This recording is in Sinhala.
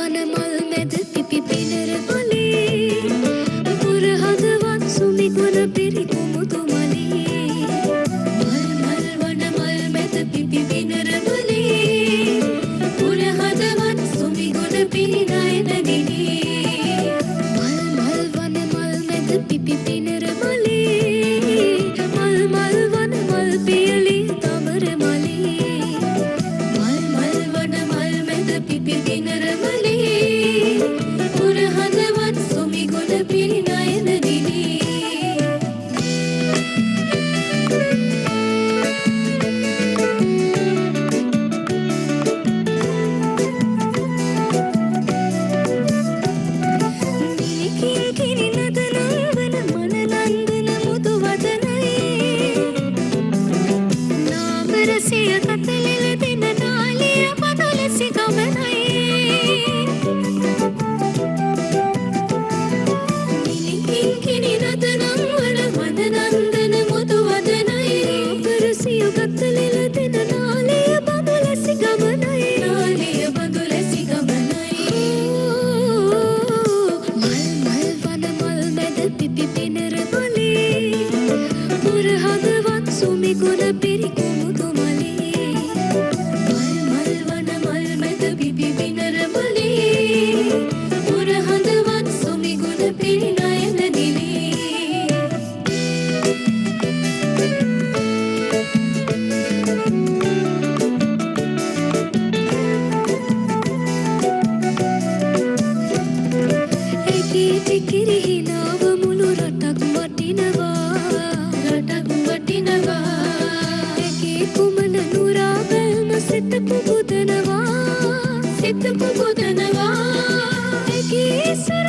වන මල් මැද පිපි පිනර වලේ පුර හදවත් සුමි ගුණ පිරි කුමුදු මලේ මල් මල් වන මල් මැද පිපි පිනර වලේ පුර හදවත් සුමි ගුණ පිරි නයන දිනේ මල් මල් වන මල් මැද පිපි පිනර වලේ මල් මල් වන මල් පියලි තමර මලේ මල් මල් වන මල් මැද පිපි පිනර වලේ පුර හදවත් සුමි ගුණ පිරි නයන දිනේ සිත පුබුදනවා ඒකේ සර